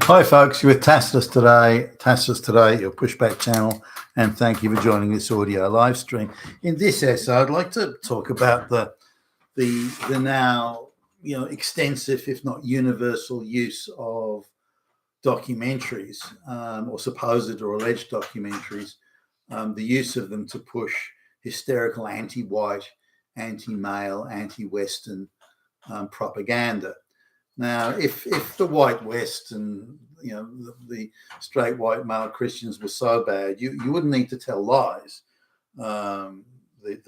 Hi, folks. You're with Tacitus today, your pushback channel, and thank you for joining this audio live stream. In this essay, I'd like to talk about the now extensive, if not universal, use of documentaries or supposed or alleged documentaries, the use of them to push hysterical anti-white, anti-male, anti-Western propaganda. Now, if the white West and the straight white male Christians were so bad, you wouldn't need to tell lies. The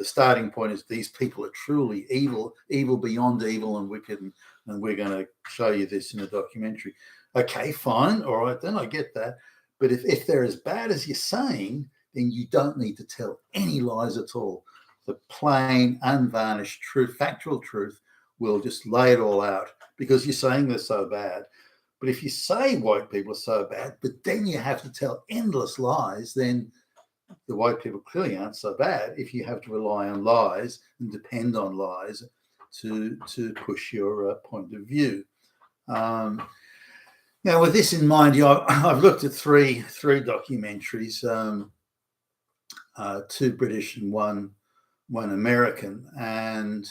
starting point is these people are truly evil beyond evil and wicked, and we're going to show you this in a documentary. Okay, fine, all right, then I get that. But if they're as bad as you're saying, then you don't need to tell any lies at all. The plain, unvarnished truth, factual truth, will just lay it all out because you're saying they're so bad. But if you say white people are so bad, but then you have to tell endless lies, then the white people clearly aren't so bad if you have to rely on lies and depend on lies to push your point of view. Now, with this in mind, I've looked at three documentaries, two British and one American, and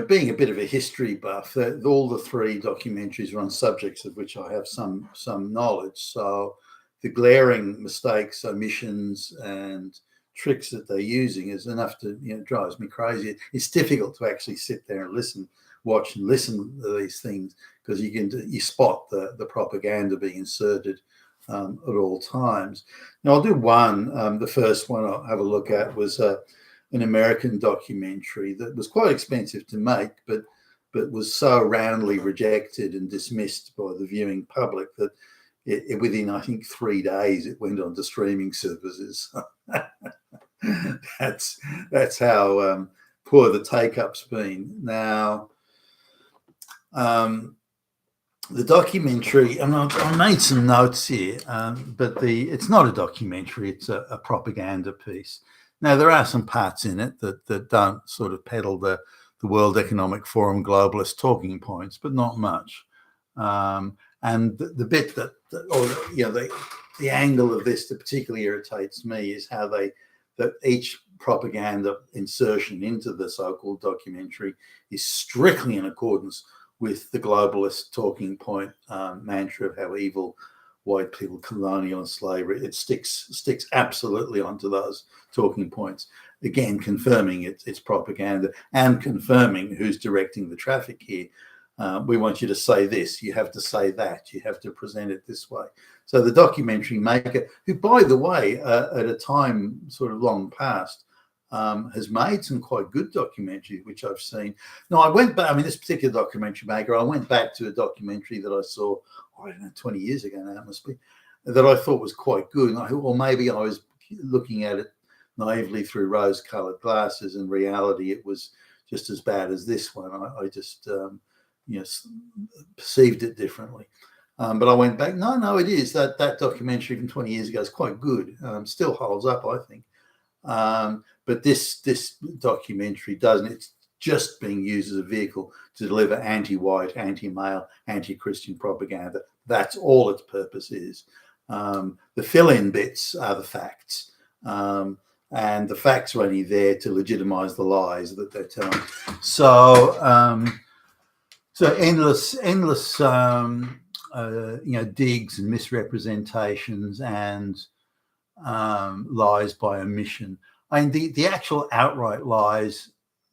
being a bit of a history buff, all the three documentaries are on subjects of which I have some knowledge. So the glaring mistakes, omissions, and tricks that they're using is enough to drives me crazy. It's difficult to actually sit there and watch and listen to these things because you spot the propaganda being inserted at all times. Now I'll do one. The first one I'll have a look at was an American documentary that was quite expensive to make, but was so roundly rejected and dismissed by the viewing public that within, I think, 3 days, it went on to streaming services. That's how poor the take-up's been. Now, the documentary, and I made some notes here, but it's not a documentary, it's a propaganda piece. Now, there are some parts in it that don't sort of peddle the World Economic Forum globalist talking points, but not much. And the bit the angle of this that particularly irritates me is how that each propaganda insertion into the so-called documentary is strictly in accordance with the globalist talking point mantra of how evil white people, colonial and slavery. It sticks absolutely onto those talking points. Again, confirming it's propaganda and confirming who's directing the traffic here. We want you to say this, you have to say that, you have to present it this way. So the documentary maker, who, by the way, at a time sort of long past, has made some quite good documentaries, which I've seen. Now, I went back, this particular documentary maker, I went back to a documentary that I saw, I don't know, 20 years ago now, it must be, that I thought was quite good. And I thought, well, maybe I was looking at it naively through rose-colored glasses. In reality, it was just as bad as this one. I just, perceived it differently. But I went back, no, it is. That documentary from 20 years ago is quite good. Still holds up, I think. But this documentary doesn't. It's just being used as a vehicle to deliver anti-white, anti-male, anti-Christian propaganda. That's all its purpose is. The fill-in bits are the facts. And the facts are only there to legitimize the lies that they're telling. So endless digs and misrepresentations and lies by omission. The actual outright lies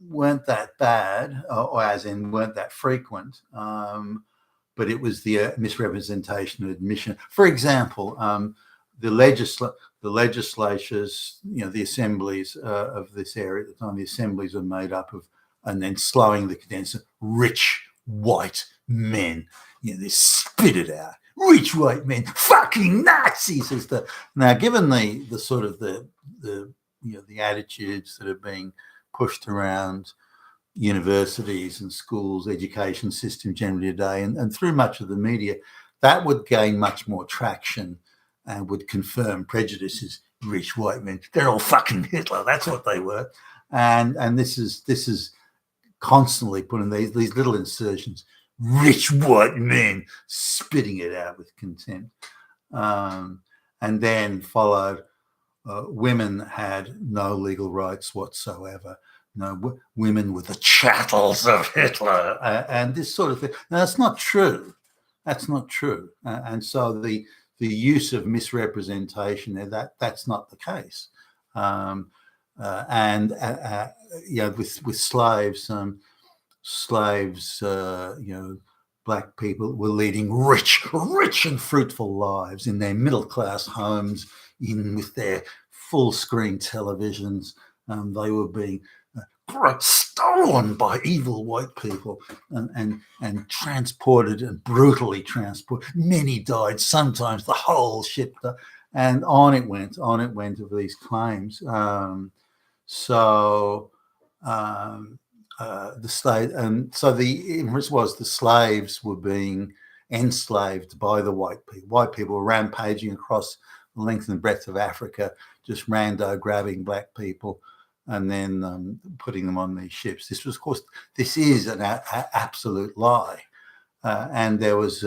weren't that bad, or as in weren't that frequent, but it was the misrepresentation of admission. For example, the legislatures, the assemblies of this area at the time, the assemblies are made up of, and then slowing the condenser, rich white men. They spit it out. Rich white men, fucking Nazis. Now, given the sort of the attitudes that are being pushed around universities and schools, education system generally today, and through much of the media, that would gain much more traction and would confirm prejudices. Rich white men, they're all fucking Hitler. That's what they were. And this is constantly putting these little insertions. rich white men, spitting it out with contempt. And then followed, women had no legal rights whatsoever. No, women were the chattels of Hitler, and this sort of thing. Now, that's not true. That's not true. And so the use of misrepresentation there, that's not the case. With slaves, black people were leading rich and fruitful lives in their middle class homes, in with their full screen televisions. They were being stolen by evil white people and transported, and brutally transported. Many died, sometimes the whole ship, and on it went of these claims. The state, and so the inference was the slaves were being enslaved by the white people. White people were rampaging across the length and breadth of Africa, just rando grabbing black people and then putting them on these ships. This was, of course, this is an absolute lie. And there was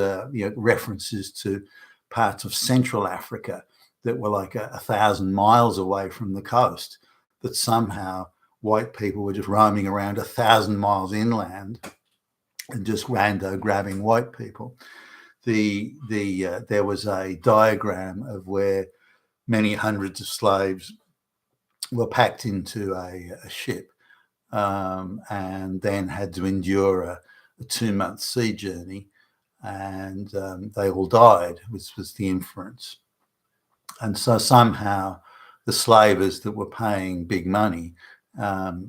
references to parts of Central Africa that were like 1,000 miles away from the coast, that somehow white people were just roaming around 1,000 miles inland and just rando grabbing white people. There was a diagram of where many hundreds of slaves were packed into a ship and then had to endure a 2-month sea journey, and they all died, which was the inference. And so somehow the slavers that were paying big money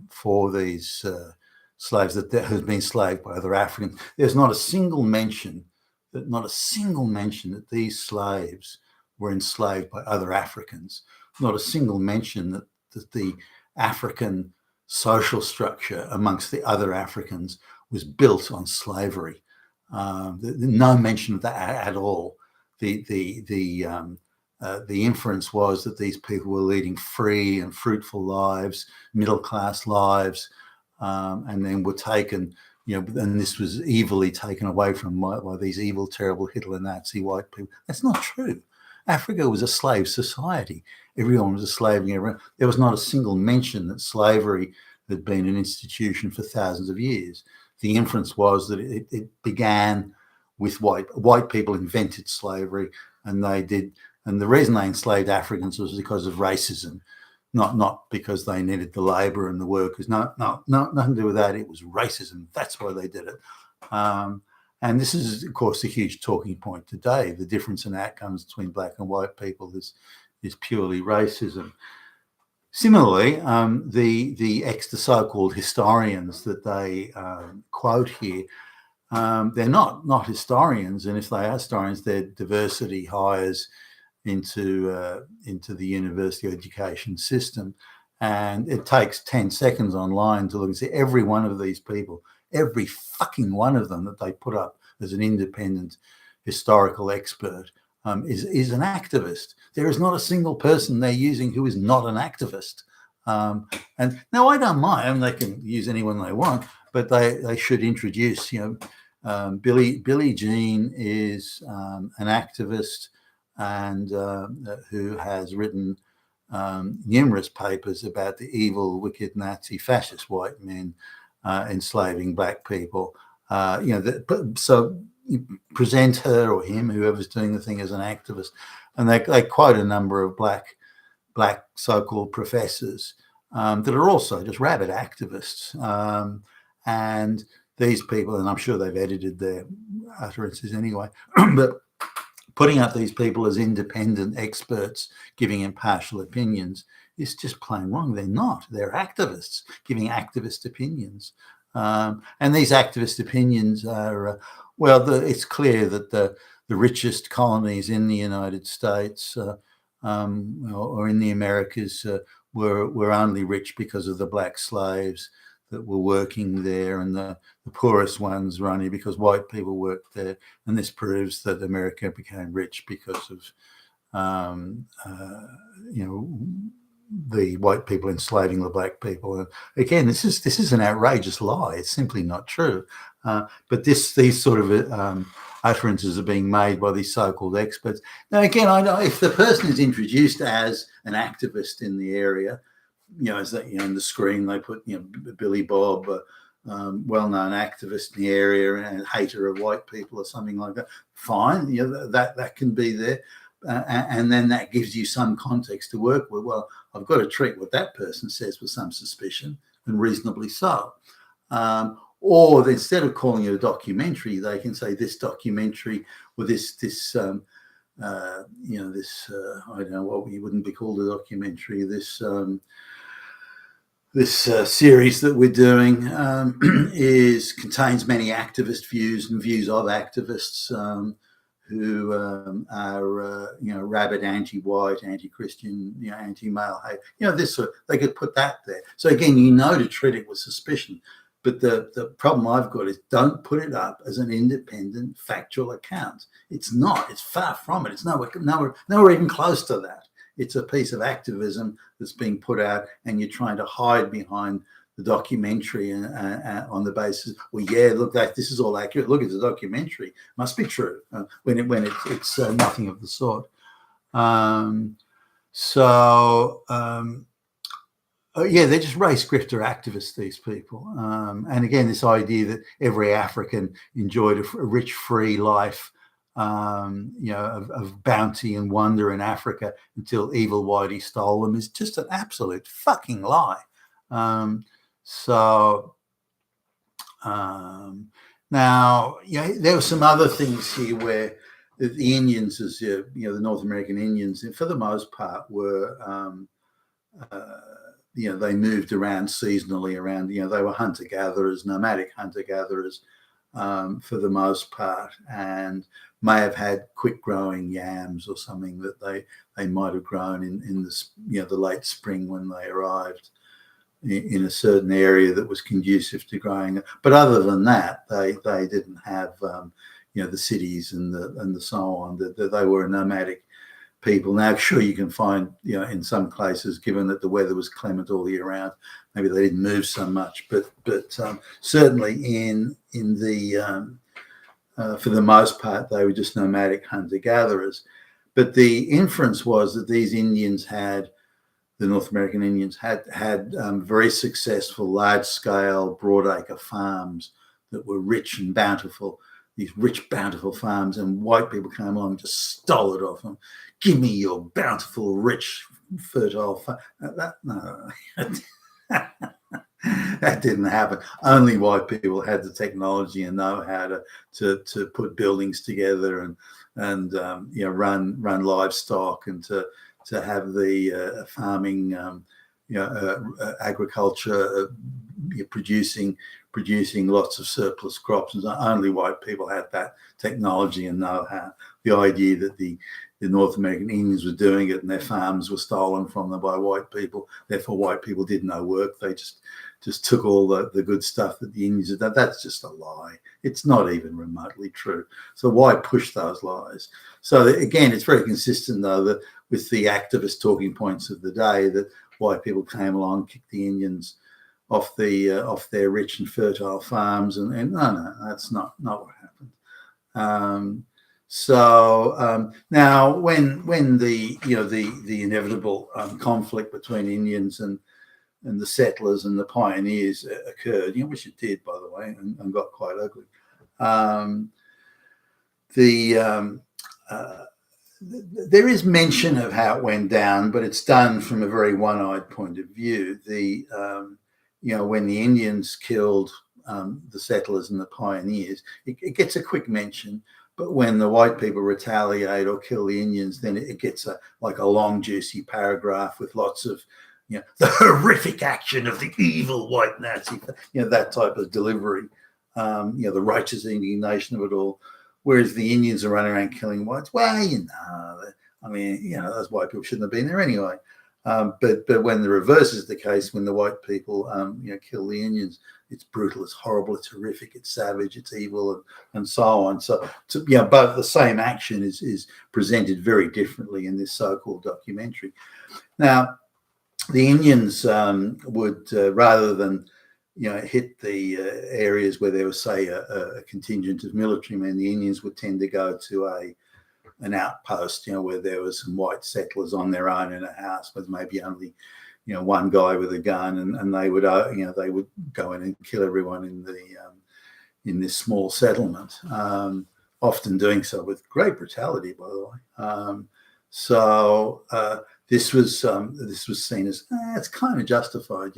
for these slaves that had been enslaved by other Africans, there's not a single mention that these slaves were enslaved by other Africans. Not a single mention that the African social structure amongst the other Africans was built on slavery. No mention of that at all. The inference was that these people were leading free and fruitful lives, middle-class lives, and then were taken, and this was evilly taken away from by these evil, terrible Hitler Nazi white people. That's not true. Africa was a slave society. Everyone was a slave. There was not a single mention that slavery had been an institution for thousands of years. The inference was that it began with white people invented slavery, and they did. And the reason they enslaved Africans was because of racism, not because they needed the labor and the workers. No, nothing to do with that. It was racism. That's why they did it. And this is, of course, a huge talking point today. The difference in outcomes between black and white people is purely racism. Similarly, the so-called historians that they quote here, they're not historians, and if they are historians, they're diversity hires into the university education system. And it takes 10 seconds online to look and see every one of these people, every fucking one of them that they put up as an independent historical expert is an activist. There is not a single person they're using who is not an activist. And now I don't mind, they can use anyone they want, but they should introduce, Billie Jean is an activist and who has written numerous papers about the evil, wicked Nazi fascist white men enslaving black people. So you present her or him, whoever's doing the thing, as an activist, and they quote a number of black so-called professors that are also just rabid activists. And these people, and I'm sure they've edited their utterances anyway, but putting up these people as independent experts giving impartial opinions is just plain wrong. They're not. They're activists giving activist opinions. And these activist opinions are, it's clear that the richest colonies in the United States or in the Americas were only rich because of the black slaves that were working there, and the poorest ones were only because white people worked there. And this proves that America became rich because of, the white people enslaving the black people. And again, this is an outrageous lie. It's simply not true. But these sort of utterances are being made by these so-called experts. Now, again, I know if the person is introduced as an activist in the area, as that, in the screen they put, Billy Bob, well-known activist in the area and hater of white people or something like that. Fine, that can be there. And then that gives you some context to work with. Well, I've got to treat what that person says with some suspicion, and reasonably so. Or instead of calling it a documentary, they can say this documentary or this I don't know what we wouldn't be called a documentary. This series that we're doing contains many activist views and views of activists who are rabid anti-white, anti-Christian, anti-male hate. This sort. They could put that there. So again, to treat it with suspicion. But the problem I've got is don't put it up as an independent factual account. It's not. It's far from it. It's nowhere even close to that. It's a piece of activism that's being put out, and you're trying to hide behind the documentary on the basis, look, this is all accurate. Look, it's a documentary. Must be true. When it's nothing of the sort. They're just race grifter activists, these people. And again, this idea that every African enjoyed a rich, free life, of bounty and wonder in Africa until evil Whitey stole them is just an absolute fucking lie. Now, there were some other things here where the Indians, the North American Indians, for the most part, were they moved around seasonally around, they were hunter-gatherers, nomadic hunter-gatherers for the most part, and may have had quick-growing yams or something that they might have grown in the late spring when they arrived in a certain area that was conducive to growing. But other than that, they didn't have the cities and the so on. That they were a nomadic people. Now, sure, you can find, in some places, given that the weather was clement all year round, maybe they didn't move so much, but certainly in the for the most part, they were just nomadic hunter-gatherers. But the inference was that these Indians the North American Indians had very successful, large-scale, broadacre farms that were rich and bountiful, these rich, bountiful farms, and white people came along and just stole it off them. Give me your bountiful, rich, fertile farm. That didn't happen. Only white people had the technology and know how to put buildings together and run livestock and to have the farming, agriculture, producing lots of surplus crops. And only white people had that technology and know-how. The idea that the North American Indians were doing it and their farms were stolen from them by white people, therefore white people did no work. They just took all the good stuff that the Indians had done. That's just a lie. It's not even remotely true. So why push those lies? So again, it's very consistent, though, that with the activist talking points of the day, that white people came along, kicked the Indians off their rich and fertile farms, and no, that's not what happened. Now, when the inevitable conflict between Indians and the settlers and the pioneers occurred, which it did, by the way, and got quite ugly. There is mention of how it went down, but it's done from a very one-eyed point of view. When the Indians killed the settlers and the pioneers, it gets a quick mention. But when the white people retaliate or kill the Indians, then it gets a long, juicy paragraph with lots of, the horrific action of the evil white Nazi, that type of delivery, the righteous indignation of it all. Whereas the Indians are running around killing whites. Well, those white people shouldn't have been there anyway. But when the reverse is the case, when the white people, kill the Indians, it's brutal, it's horrible, it's horrific, it's savage, it's evil, and so on. So, both the same action is presented very differently in this so-called documentary. Now, the Indians would, rather than hit the areas where there was, say, a contingent of military men, the Indians would tend to go to an outpost, where there was some white settlers on their own in a house with maybe only, one guy with a gun, and they would, they would go in and kill everyone in this small settlement, often doing so with great brutality, by the way. This was seen as it's kind of justified,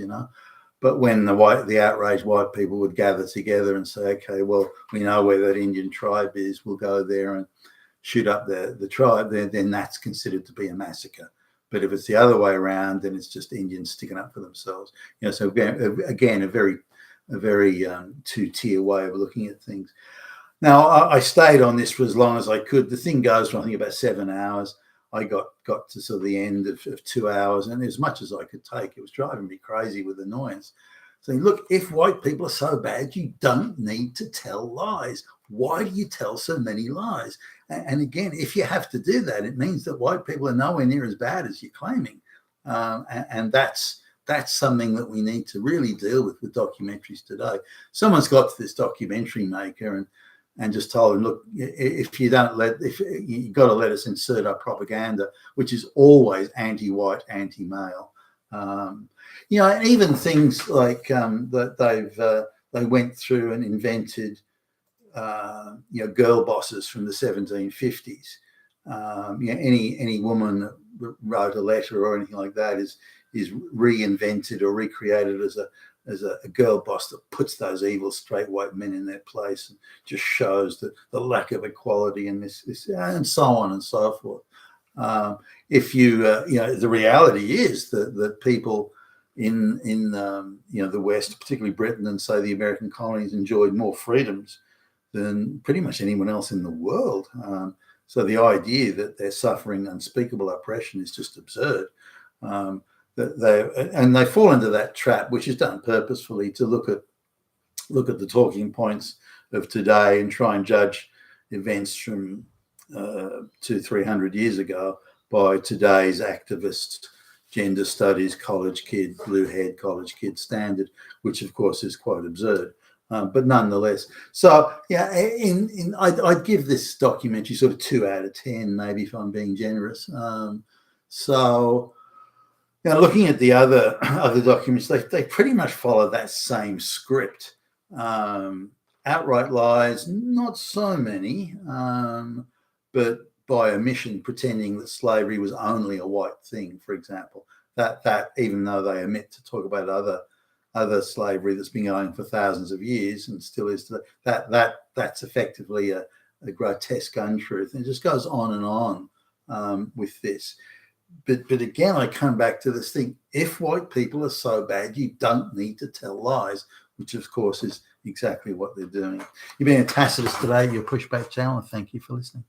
But when the outraged white people would gather together and say, okay, well, we know where that Indian tribe is, we'll go there and shoot up the tribe, then that's considered to be a massacre. But if it's the other way around, then it's just Indians sticking up for themselves. So again, a very two-tier way of looking at things. Now, I stayed on this for as long as I could. The thing goes for, I think, about 7 hours. I got to sort of the end of 2 hours, and as much as I could take, it was driving me crazy with annoyance. Saying, look, if white people are so bad, you don't need to tell lies. Why do you tell so many lies? And again, if you have to do that, it means that white people are nowhere near as bad as you're claiming. And that's something that we need to really deal with documentaries today. Someone's got to this documentary maker and just told him, look, if you've got to let us insert our propaganda, which is always anti-white, anti-male. And even things like that they went through and invented, girl bosses from the 1750s. Any woman that wrote a letter or anything like that is reinvented or recreated as a girl boss that puts those evil straight white men in their place and just shows the lack of equality in this and so on and so forth. The reality is that people in the West, particularly Britain and say the American colonies, enjoyed more freedoms than pretty much anyone else in the world. So the idea that they're suffering unspeakable oppression is just absurd. They fall into that trap, which is done purposefully, to look at the talking points of today and try and judge events from 200-300 years ago by today's activist gender studies college kid, blue-haired college kid standard, which of course is quite absurd. But nonetheless, so yeah, I'd give this documentary sort of 2 out of 10, maybe, if I'm being generous. Looking at the other documents, they pretty much follow that same script. Outright lies, not so many, but by omission, pretending that slavery was only a white thing, for example. That even though they omit to talk about other slavery that's been going for thousands of years and still is today, that's effectively a grotesque untruth. And it just goes on and on with this. But again, I come back to this thing. If white people are so bad, you don't need to tell lies, which of course is exactly what they're doing. You've been a Tacitus today, your Pushback channel, and thank you for listening.